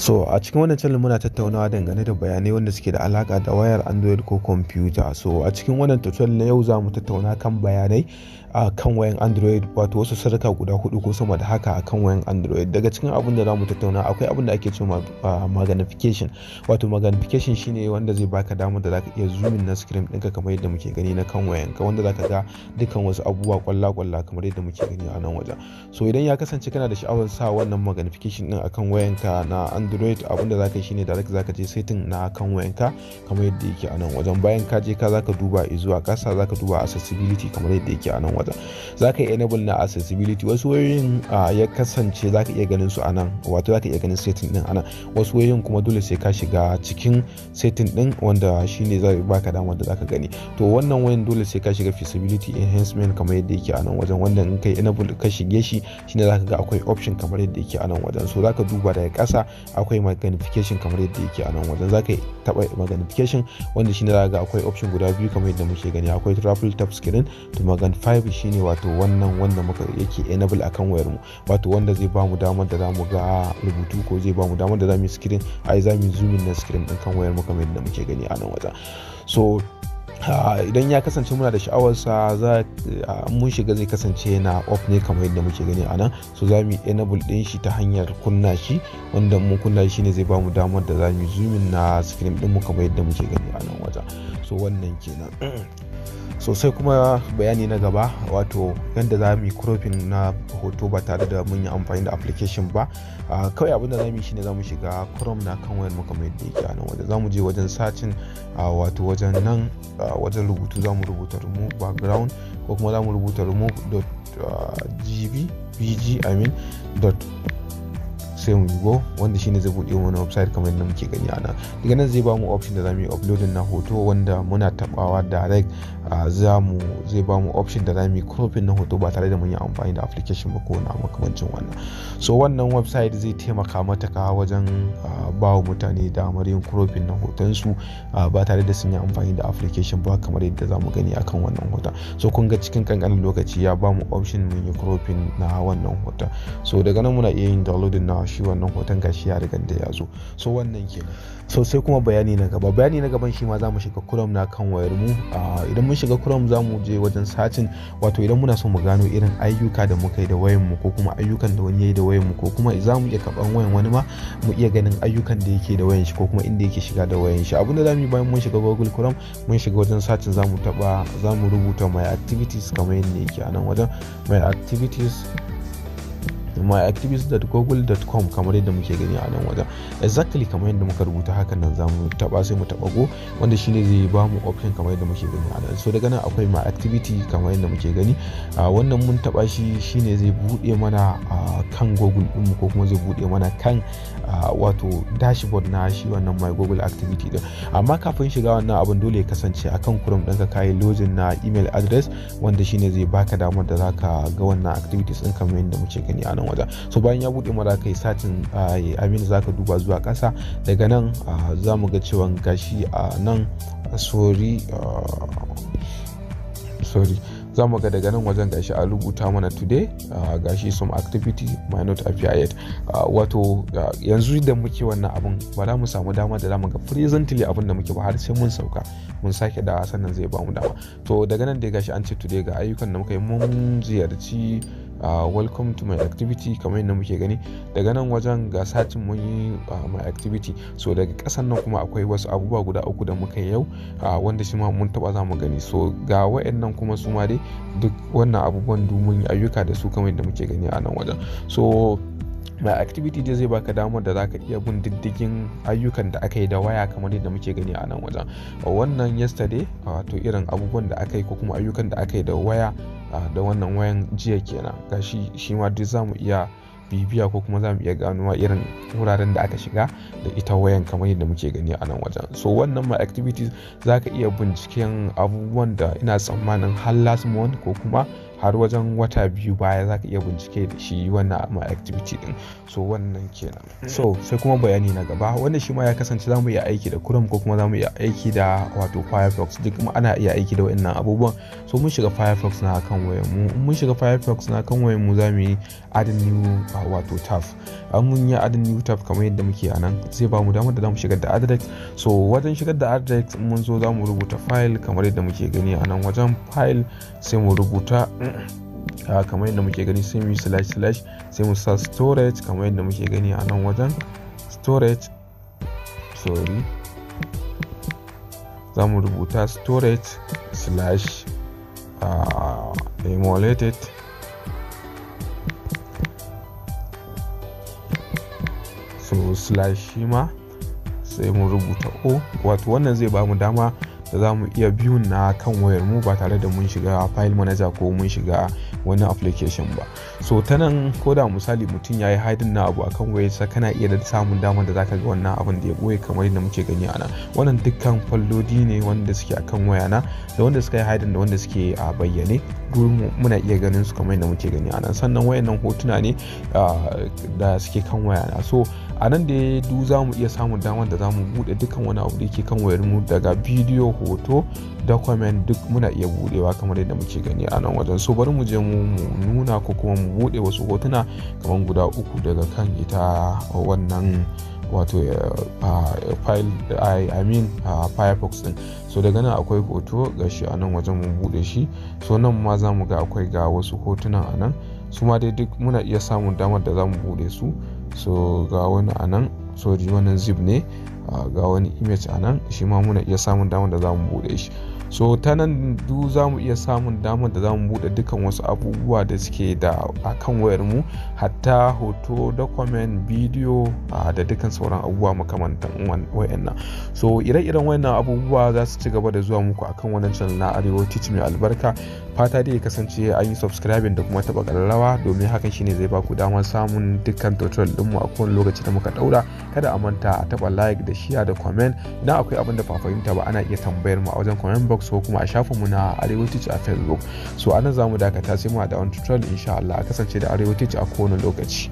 So a cikin wannan channel muna tattaunawa dangane da bayanai wanda suke da alaka da wayar Android ko computer. So a cikin wannan tutorial na yau za mu tattauna kan bayanai a kan wayan Android, wato wasu sirrika guda 4 ko sama da haka a kan wayan Android. Daga cikin abin da za mu tattauna akwai abin da ake cewa magnification. Wato magnification shine wanda zai baka damar da zaka iya zooming na screen ɗinka kamar yadda muke gani na kan wayanka, wanda zaka ga dukkan wasu abubuwa kwalla kamar yadda muke gani a nan wajen. So idan ya kasance kana da sha'awar sa wannan magnification din akan wayanka na Android, abin da zaka yi shine direct zaka je setting na kan wayanka kamar yadda yake a nan wajen. Bayan ka je ka zaka duba zuwa kasa, zaka duba accessibility kamar yadda yake a nan wajen. Zaka yi enable na accessibility. Wasu wayoyin ya kasance zaka iya ganin su a nan, wato zaka iya ganin setting din a nan. Wasu wayoyin kuma dole sai ka shiga cikin setting din wanda shine zai baka damar da zaka gani. To wannan wayan dole sai ka shiga feasibility enhancement kamar yadda yake a nan wajen, wanda in kai enable ka shige shi shine zaka ga akwai option kamar yadda yake a nan wajen. So zaka duba daga kasa akwai magnification kamar yadda yake a nan wajen. Zaka taba magnification wanda shine zaka ga akwai option guda biyu kamar yadda muke gani. Akwai triple tap screen to magnify shine wato wannan wanda muka yake enable akan wayar mu, wato wanda zai bamu damar da zamu ga rubutu ko zai bamu damar da zamu screen zamu zoom in na screen din kan wayar mu kamar yadda muke gani a nan wajen. So idan ya kasance muna da sha'awarsa mun shiga zai kasance na off ne kamar yadda muke gani a nan. So za mu enable din shi ta hanyar kunna shi, wanda mun kunna shi ne zai bamu damar da za mu zoom in na screen din mu kamar yadda muke gani a nan wajen. So wannan kenan. So sai kuma bayani na gaba, wato yadda za mu yi cropping na hoto ba tare da mun yi amfani da application ba. Kawai abin da za mu yi shine za mu shiga Chrome na kan wayar mu kamar yadda yake a nan wajen. Za mu je wajen searching, wato wajen nan wajen rubutu za mu rubuta remove background, ko kuma za mu rubuta remove.bg sai mu go, wanda shine zai bude mana website kamar yadda muke gani ana. Daga nan zai bamu option da zamu yi uploading na hoto, wanda muna tabawa direct zai bamu option da zamu yi cropping na hoto ba tare da mun yi amfani da application ba ko na makamancin wannan. So wannan website zai taimaka matuƙa wajen ba wa mutane damar yin cropping na hoton su ba tare da sun yi amfani da application ba kamar yadda zamu gani akan wannan hoton. So kun ga cikin kankanin lokaci ya bamu option mun yi cropping na wannan hoton. So daga nan muna iya yin downloading na shi wannan hoton, gashi ya riga da ya zo. So wannan kenan. So sai kuma bayani na gaba. Bayani na gaban shi ma za mu shiga Chrome na kan wayar mu. Idan mun shiga Chrome za mu je wajen searching, wato idan muna so mu gano irin ayyuka da muka yi da wayan mu, ko kuma ayyukan da wani yayi da wayan mu, ko kuma za mu iya karban wayan wani ma mu iya ganin ayyukan da yake da wayan shi ko kuma inda yake shiga da wayan shi. Abin da za mu yi bayan mun shiga Google Chrome, mun shiga wajen searching, za mu rubuta my activities kamar yadda yake a nan wajen. myactivities.google.com kamar yadda muke gani a nan wajen, exactly kamar yadda muka rubuta hakan nan. Za mu taba sai mu taba go, wanda shine zai ba mu option kamar yadda muke gani a nan. So daga nan akwai my activity kamar yadda muke gani. Wannan mun taba shi shine zai bude mana kan Google din mu, ko kuma zai bude mana kan wato dashboard na shi wannan my Google activity din. Amma kafin shiga wannan abin dole ya kasance akan Chrome ɗinka kai login na email address, wanda shine zai baka damar da zaka ga wannan activities din kamar yadda muke gani a nan wajen. So bayan ya bude mara kai satin zaka duba zuwa kasa. Daga nan za mu ga cewa gashi a nan za mu ga daga nan wajen gashi a rubuta mana today, gashi some activity might not appear yet. Wato yanzu da muke wannan abun ba za mu samu dama da zamu ga presently abin da muke ba, har sai mun sauka mun sake da sannan zai ba mu dama. To daga nan dai gashi an ce today ga ayyukan da muka yi. Mun ziyarci welcome to my activity kamar yadda muke gani. Daga nan wajen ga satin mun yi my activity. So daga kasan nan kuma akwai wasu abubuwa guda 3 da muka yi yau, wanda shi ma mun taba za mu gani. So ga wayannan kuma su ma dai duk wannan abubuwan mun yi ayyuka da su kamar yadda muke gani a nan wajen. So my activity dai zai baka damar da zaka iya bin diddigin ayyukan da aka yi da waya kamar yadda muke gani a nan wajen. Wannan yesterday, wato irin abubuwan da aka yi ko kuma ayyukan da aka yi da waya, da wannan wayan jiya kenan. Gashi shi ma duk zamu iya bibiya ko kuma zamu iya ganowa irin wuraren da aka shiga da ita wayan kamar yadda muke gani a nan wajen. So wannan my activities zaka iya binciken abubuwan da ina tsammanin har last month ko kuma har wajen wata 2 baya zaka iya bincike da shi wannan my activity din. So wannan kenan. So sai kuma bayani na gaba, wanda shi ma ya kasance zamu iya aiki da Chrome ko kuma zamu iya aiki da wato Firefox, duk kuma ana iya aiki da wayannan abubuwan. So mun shiga Firefox na kan wayar mu, mun shiga Firefox na kan wayar mu zamu yi add new wato tab. Mun yi add new tab kamar yadda muke a nan, zai ba mu damar da zamu shigar da address. So wajen shigar da address mun zo zamu rubuta file kamar yadda muke gani a nan wajen file, sai mu rubuta kamar yadda muke gani, sai mu yi slash sai mu sa storage kamar yadda muke gani a nan wajen storage, za mu rubuta storage slash emulated slash shi ma sai mu rubuta o. Wato wannan zai ba mu dama da za mu iya biyun na kan wayar mu ba tare da mun shiga file manager ko mun shiga wani application ba. So ta nan ko da misali mutum ya yi hiding na abu akan wayarsa, kana iya da samun damar da zaka ga wannan abin da ya boye kamar yadda muke gani a nan. Wannan dukkan fallodi ne wanda suke akan wayana, da wanda suka yi hiding da wanda suke a bayyane muna iya ganin su kamar yadda muke gani a nan. Sannan wayannan hotuna ne da suke kan wayana. So a nan da du za mu iya samun damar da za mu buɗe dukkan wani abu da yake kan wayar mu, daga bidiyo, hoto, document, duk muna iya buɗewa kamar yadda muke gani a nan wajen. So bari mu je mu nuna ko kuma mu buɗe wasu hotuna kamar guda 3 daga kan ita wannan wato file Firefox din. So daga nan akwai hoto gashi a nan wajen mu buɗe shi. So nan ma za mu ga akwai ga wasu hotuna a nan, su ma dai duk muna iya samun damar da za mu buɗe su. So ga wani a nan, sorry wannan zip ne, ga wani image a nan, shi ma muna iya samun damar da za mu buɗe shi. So ta nan du za mu iya samun damar da za mu buɗe dukkan wasu abubuwa da suke da akan wayar mu, hatta hoto, document, bidiyo da dukkan sauran abubuwa makamantan wayannan. So ire-iren wayannan abubuwa za su ci gaba da zuwa muku akan wannan channel na Arewa Teach mai albarka. Fata dai ya kasance an yi subscribing da kuma taɓa ƙararrawa, domin hakan shine zai baku damar samun dukkan tutorial ɗinmu a kowane lokaci da muka ɗaura. Kada a manta a taɓa like da share da comment. Idan akwai abin da ba fahimta ba ana iya tambayar mu a wajen comment box ko kuma a shafinmu na Arewa Teach a Facebook. So anan zamu dakata, sai mu haɗa wani tutorial insha Allah. A kasance da Arewa Teach a kowane lokaci.